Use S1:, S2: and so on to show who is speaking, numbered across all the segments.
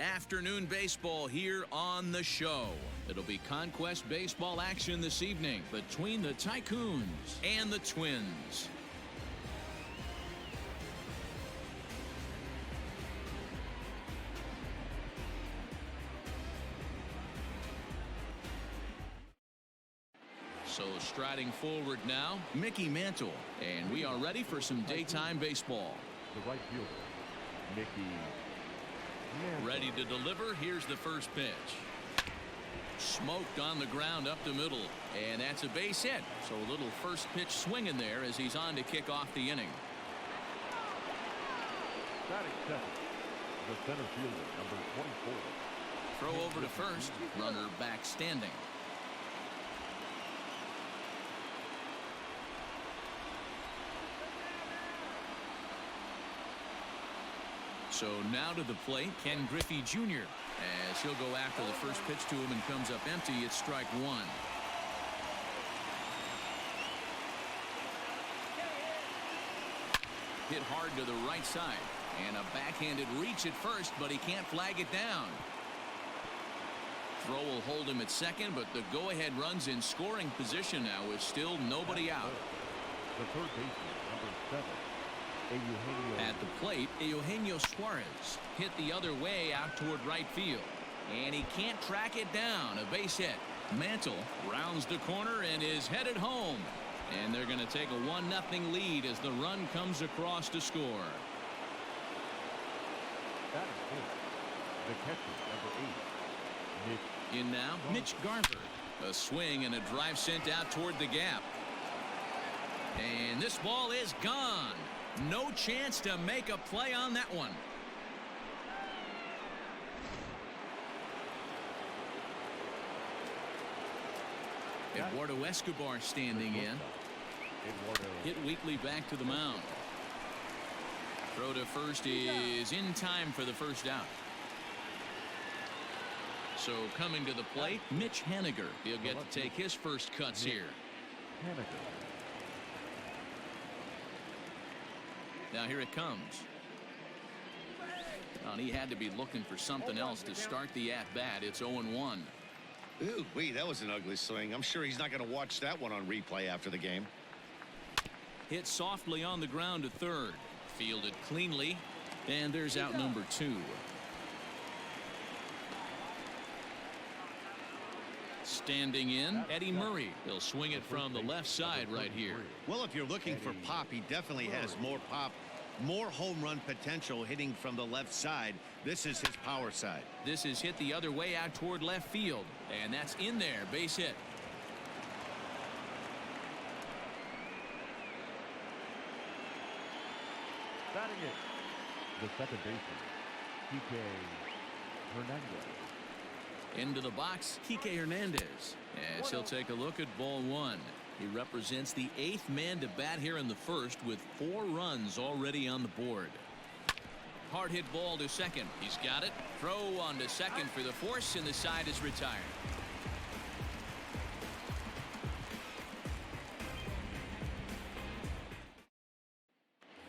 S1: Afternoon baseball here on the show. It'll be Conquest baseball action this evening between the Tycoons and the Twins. So striding forward now, Mickey Mantle, and we are ready for some daytime baseball.
S2: The right fielder, Mickey Mantle.
S1: Ready to deliver. Here's the first pitch. Smoked on the ground up the middle, and that's a base hit. So a little first pitch swinging there as he's on to kick off the inning.
S2: Batting second, the center fielder, number 24.
S1: Throw over to first, runner back standing. So now to the plate, Ken Griffey Jr. as he'll go after the first pitch to him and comes up empty. It's strike one. Hit hard to the right side, and a backhanded reach at first, but he can't flag it down. Throw will hold him at second, but the go-ahead run's in scoring position now with still nobody out.
S2: The third baseman, number 7.
S1: At the plate, Eugenio Suarez hit the other way out toward right field, and he can't track it down. A base hit. Mantle rounds the corner and is headed home, and they're going to take a 1-0 lead as the run comes across to score.
S2: That is it. The catcher, number 8.
S1: In now, Mitch Garver. A swing and a drive sent out toward the gap, and this ball is gone. No chance to make a play on that one. Eduardo Escobar standing in. Hit weakly back to the mound. Throw to first is in time for the first out. So coming to the plate, Mitch Haniger. He'll get to take his first cuts here. Now here it comes. Well, he had to be looking for something else to start the at-bat. It's 0-1.
S3: Ooh, wee, that was an ugly swing. I'm sure he's not going to watch that one on replay after the game.
S1: Hit softly on the ground to third. Fielded cleanly. And there's out number 2. Standing in, Eddie Murray. He'll swing it from the left side right here.
S3: Well, if you're looking for pop, he definitely has more pop, more home run potential hitting from the left side. This is his power side.
S1: This is hit the other way out toward left field, and that's in there. Base hit.
S2: Batting it, the second baseman, Kike Hernandez.
S1: Into the box, Kike Hernandez, as he'll take a look at ball 1. He represents the 8th man to bat here in the first with 4 runs already on the board. Hard hit ball to second. He's got it. Throw on to second for the force, and the side is retired.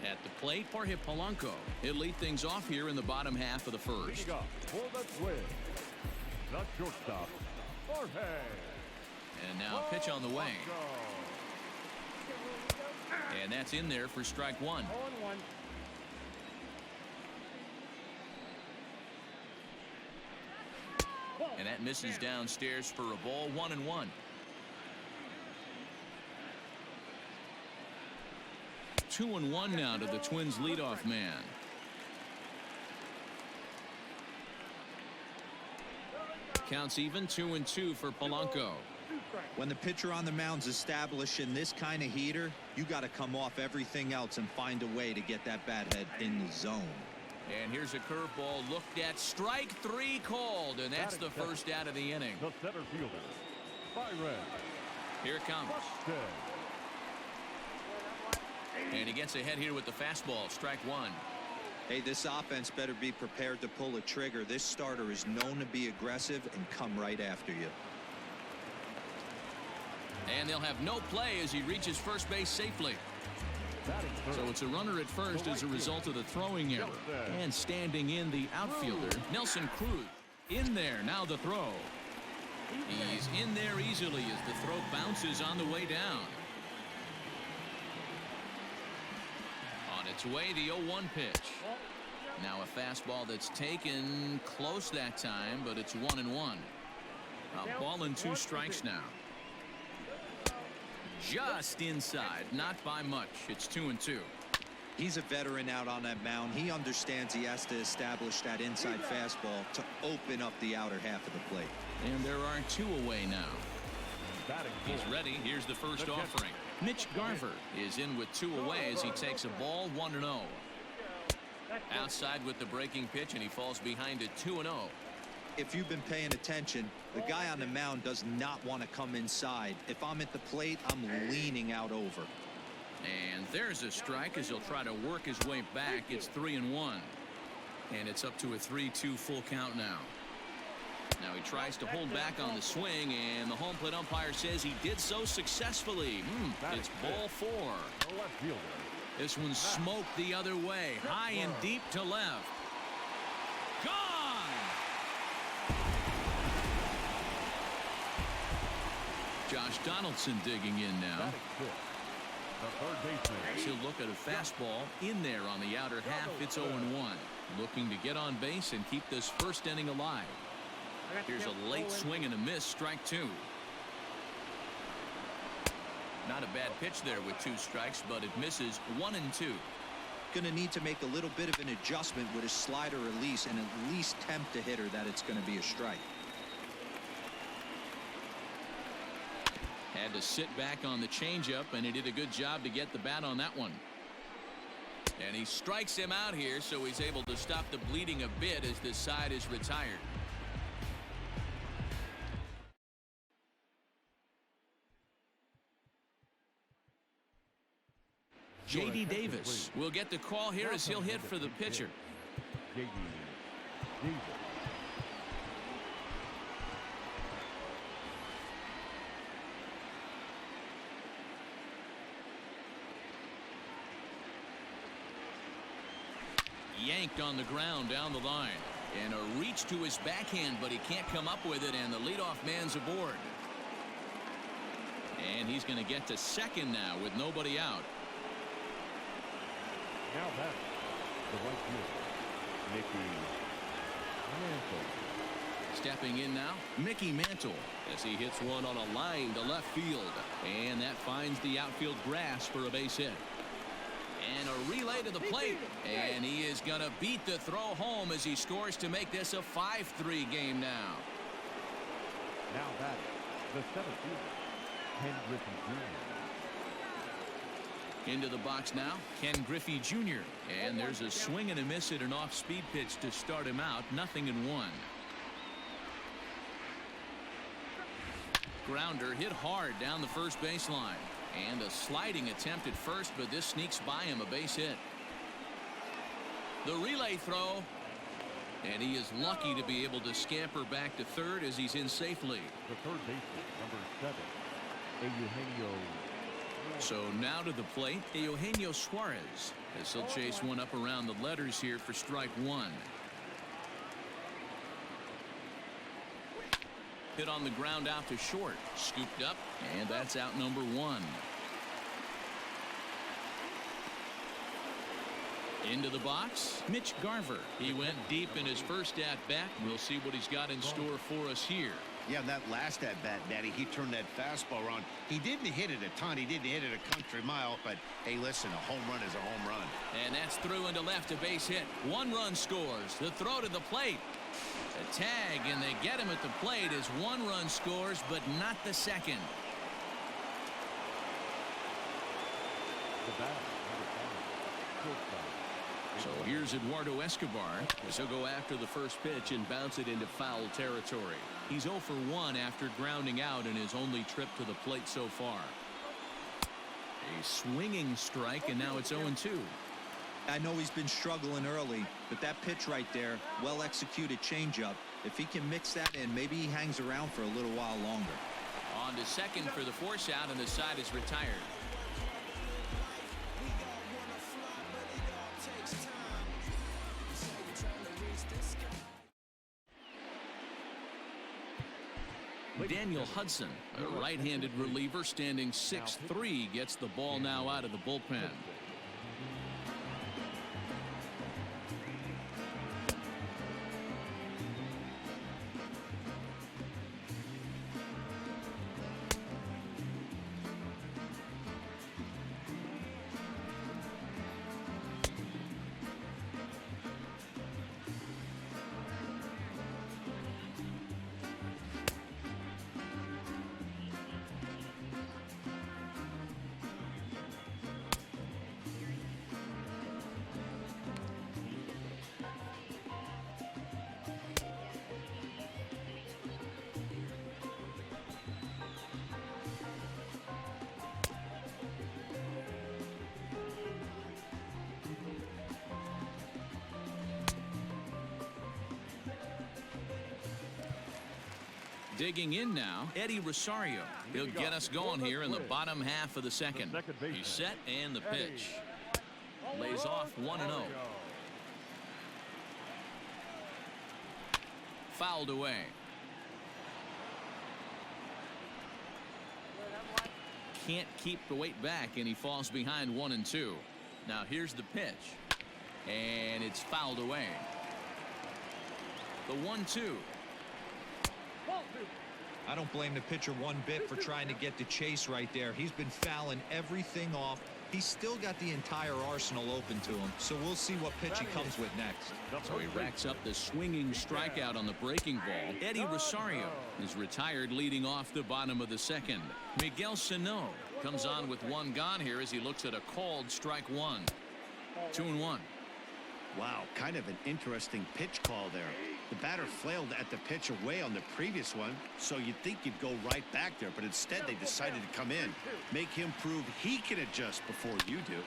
S1: At the plate, Jorge Polanco. He'll lead things off here in the bottom half of the first.
S2: For the Twins, the shortstop, Jorge.
S1: And now a pitch on the way. And that's in there for strike 1. And that misses downstairs for a ball. 1-1. Two and 1 now to the Twins leadoff man. Counts even. 2-2 for Polanco.
S4: When the pitcher on the mound's establishing this kind of heater, you got to come off everything else and find a way to get that bat head in the zone.
S1: And here's a curveball looked at. Strike 3 called, and that's the first out of the inning.
S2: The center fielder, Byron.
S1: Here it comes. And he gets ahead here with the fastball. Strike 1.
S4: Hey, this offense better be prepared to pull a trigger. This starter is known to be aggressive and come right after you.
S1: And they'll have no play as he reaches first base safely.
S2: Batting third.
S1: So it's a runner at first as a result of the throwing error. And standing in the outfielder, Nelson Cruz. In there, now the throw. He's in there easily as the throw bounces on the way down. On its way, the 0-1 pitch. Now a fastball that's taken close that time, but it's 1-1. A ball and 2 strikes now. Just inside, not by much. It's 2-2.
S4: He's a veteran out on that mound. He understands he has to establish that inside fastball to open up the outer half of the plate.
S1: And there are 2 away now.
S2: Batting
S1: He's
S2: fourth.
S1: ready. Here's the first offering. Mitch Garver is in with 2 away as he takes a ball 1-0. Outside with the breaking pitch, and he falls behind it 2-0.
S4: If you've been paying attention, the guy on the mound does not want to come inside. If I'm at the plate, I'm leaning out over.
S1: And there's a strike as he'll try to work his way back. It's 3-1. And it's up to a 3-2 full count now. Now he tries to hold back on the swing, and the home plate umpire says he did so successful. It's ball 4.
S2: The left fielder.
S1: This one's smoked the other way, high and deep to left. Gone! Josh Donaldson digging in now.
S2: Batting fifth. The third baseman.
S1: He'll look at a fastball in there on the outer half. It's 0-1. Looking to get on base and keep this first inning alive. Here's a late swing and a miss, strike 2. Not a bad pitch there with 2 strikes, but it misses 1 and 2.
S4: Going to need to make a little bit of an adjustment with his slider release and at least tempt the hitter that it's going to be a strike.
S1: Had to sit back on the changeup, and he did a good job to get the bat on that one. And he strikes him out here, so he's able to stop the bleeding a bit as this side is retired. J.D. Davis will get the call here as he'll hit for the pitcher.
S2: J.D. Davis.
S1: Yanked on the ground down the line. And a reach to his backhand, but he can't come up with it, and the leadoff man's aboard. And he's going to get to second now with nobody out.
S2: Now that's the right fielder, Mickey Mantle.
S1: Stepping in now, Mickey Mantle, as he hits one on a line to left field. And that finds the outfield grass for a base hit. And a relay to the plate. And he is going to beat the throw home as he scores to make this a 5-3 game now.
S2: Now batting, the center fielder, Ken Griffey Jr.
S1: Into the box now, Ken Griffey Jr. And there's a swing and a miss at an off-speed pitch to start him out. 0-1. Grounder hit hard down the first baseline. And a sliding attempt at first, but this sneaks by him, a base hit. The relay throw. And he is lucky to be able to scamper back to third as he's in safely.
S2: The third baseman, number 7, Eugenio.
S1: So now to the plate, Eugenio Suarez, as he'll chase one up around the letters here for strike 1. Hit on the ground out to short, scooped up, and that's out number 1. Into the box, Mitch Garver. He went deep in his first at-bat. We'll see what he's got in store for us here.
S3: Yeah, that last at-bat, Daddy, he turned that fastball around. He didn't hit it a ton. He didn't hit it a country mile. But, hey, listen, a home run is a home run.
S1: And that's through and to left, a base hit. 1 run scores. The throw to the plate. A tag, and they get him at the plate as 1 run scores, but not the second.
S2: The batter, number 5, shortstop.
S1: So here's Eduardo Escobar as he'll go after the first pitch and bounce it into foul territory. He's 0 for 1 after grounding out in his only trip to the plate so far. A swinging strike, and now it's 0-2.
S4: I know he's been struggling early, but that pitch right there, well executed changeup. If he can mix that in, maybe he hangs around for a little while longer.
S1: On to second for the force out, and the side is retired. Daniel Hudson, a right-handed reliever standing 6'3", gets the ball now out of the bullpen. Digging in now, Eddie Rosario. He'll get us going here in the bottom half of the second. He's set and the pitch. Lays off 1-0. Fouled away. Can't keep the weight back, and he falls behind 1-2. Now here's the pitch. And it's fouled away. The 1-2.
S4: I don't blame the pitcher one bit for trying to get the chase right there. He's been fouling everything off. He's still got the entire arsenal open to him, so we'll see what pitch he comes with next.
S1: So he racks up the swinging strikeout on the breaking ball. Eddie Rosario is retired leading off the bottom of the second. Miguel Sano comes on with one gone here as he looks at a called strike one. 2-1.
S3: Wow, kind of an interesting pitch call there. The batter flailed at the pitch away on the previous one, so you'd think you'd go right back there, but instead they decided to come in, make him prove he can adjust before you do.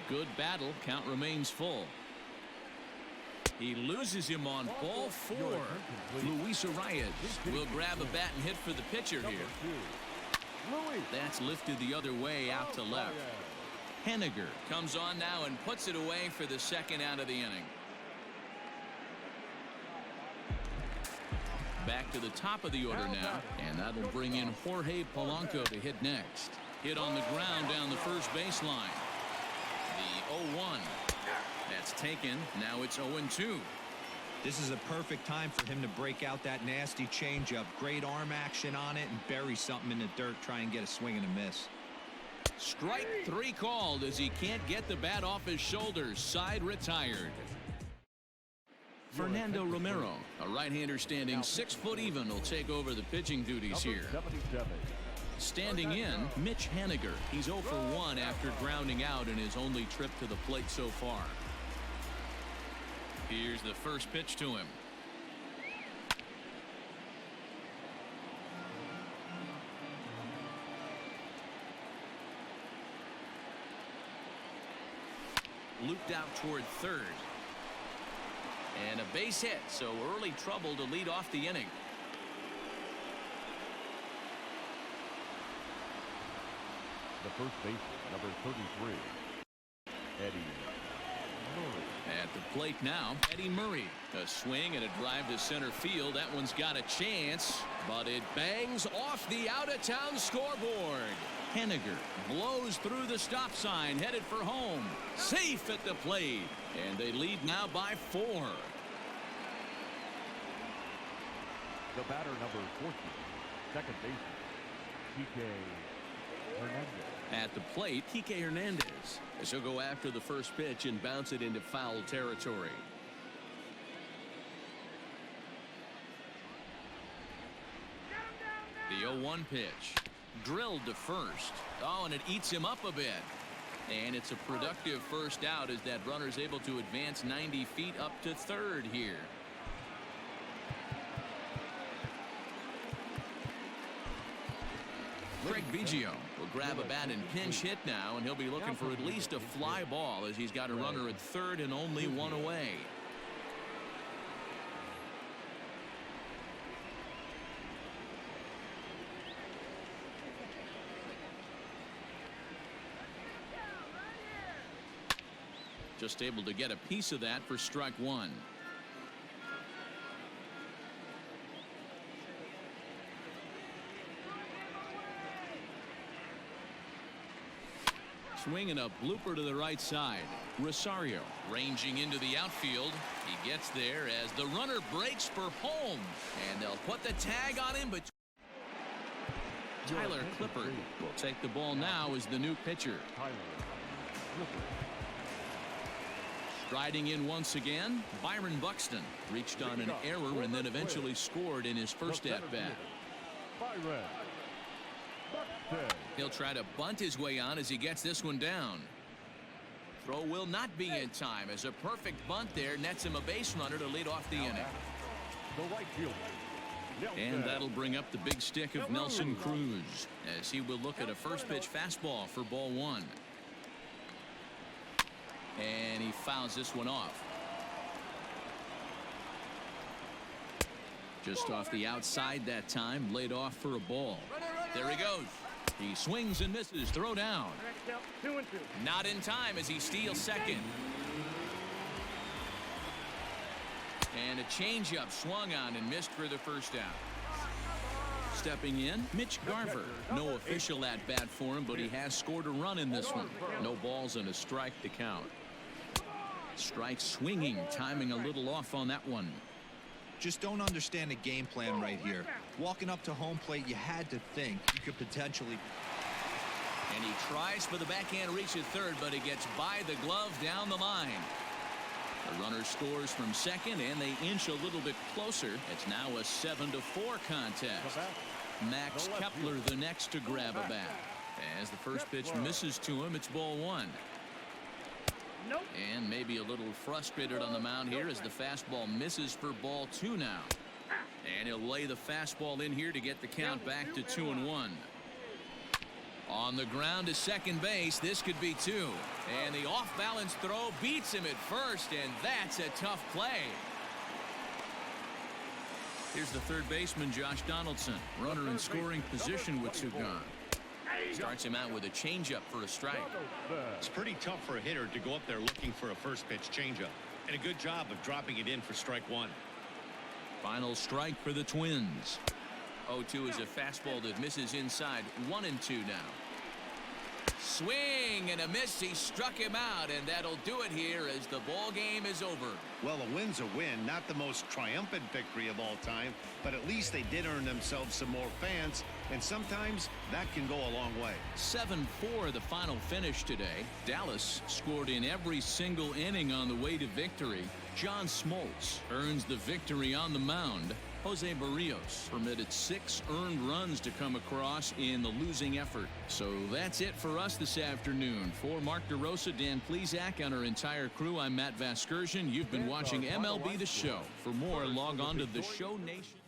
S1: Good battle. Count remains full. He loses him on ball 4. Luis Arias will grab a bat and hit for the pitcher here. That's lifted the other way out to left. Henniger comes on now and puts it away for the second out of the inning. Back to the top of the order now, and that'll bring in Jorge Polanco to hit next. Hit on the ground down the first baseline. The 0-1. That's taken. Now it's 0-2.
S4: This is a perfect time for him to break out that nasty changeup. Great arm action on it and bury something in the dirt. Try and get a swing and a miss.
S1: Strike 3 called as he can't get the bat off his shoulders. Side retired. Fernando Romero, a right-hander standing 6 foot even, will take over the pitching duties here. Standing in, Mitch Haniger. He's 0 for 1 after grounding out in his only trip to the plate so far. Here's the first pitch to him. Looped out toward third. And a base hit, so early trouble to lead off the inning.
S2: The first baseman, number 33, Eddie Murray.
S1: At the plate now, Eddie Murray. A swing and a drive to center field. That one's got a chance, but it bangs off the out-of-town scoreboard. Henniger blows through the stop sign, headed for home. Safe at the plate, and they lead now by 4.
S2: The batter, number 14, second baseman, Kike Hernandez.
S1: At the plate, Kike Hernandez, as he'll go after the first pitch and bounce it into foul territory. The 0-1 pitch. Drilled to first. Oh, and it eats him up a bit. And it's a productive first out as that runner's able to advance 90 feet up to third here. Craig Biggio will grab a bat and pinch hit now, and he'll be looking for at least a fly ball as he's got a runner at third and only one away. Just able to get a piece of that for strike 1. swing and a blooper to the right side. Rosario ranging into the outfield. He gets there as the runner breaks for home. And they'll put the tag on him, but Tyler Clippard will take the ball now as the new pitcher. Striding in once again, Byron Buxton reached on an error and then eventually scored in his first at-bat. He'll try to bunt his way on as he gets this one down. Throw will not be in time as a perfect bunt there nets him a base runner to lead off the inning. And that'll bring up the big stick of Nelson Cruz as he will look at a first pitch fastball for ball one. And he fouls this one off. Just off the outside that time, laid off for a ball. There he goes. He swings and misses. Throw down. Not in time as he steals second. And a changeup swung on and missed for the first out. Stepping in, Mitch Garver. No official at bat for him, but he has scored a run in this one. No balls and a strike to count. Strike swinging, timing a little off on that one.
S4: Just don't understand the game plan right here. Walking up to home plate, you had to think you could potentially.
S1: And he tries for the backhand reach at third, but he gets by the glove down the line. The runner scores from second, and they inch a little bit closer. It's now a 7-4 contest. Max Kepler the next to grab a bat. As the first pitch misses to him, it's ball one. And maybe a little frustrated on the mound here as the fastball misses for ball two now. And he'll lay the fastball in here to get the count back to 2-1. On the ground to second base, this could be two. And the off-balance throw beats him at first, and that's a tough play. Here's the third baseman, Josh Donaldson. Runner in scoring position with two gone. Starts him out with a changeup for a strike.
S3: It's pretty tough for a hitter to go up there looking for a first pitch changeup. And a good job of dropping it in for strike one.
S1: Final strike for the Twins. 0-2 is a fastball that misses inside. 1-2 now. Swing and a miss. He struck him out, and that'll do it here as the ball game is over.
S3: Well, a win's a win. Not the most triumphant victory of all time, but at least they did earn themselves some more fans, and sometimes that can go a long way.
S1: 7-4 the final finish today. Dallas scored in every single inning on the way to victory. John Smoltz earns the victory on the mound. Jose Barrios permitted 6 earned runs to come across in the losing effort. So that's it for us this afternoon. For Mark DeRosa, Dan Plesac, and our entire crew, I'm Matt Vasgersian. You've been watching MLB The Show. For more, log on to The Show Nation.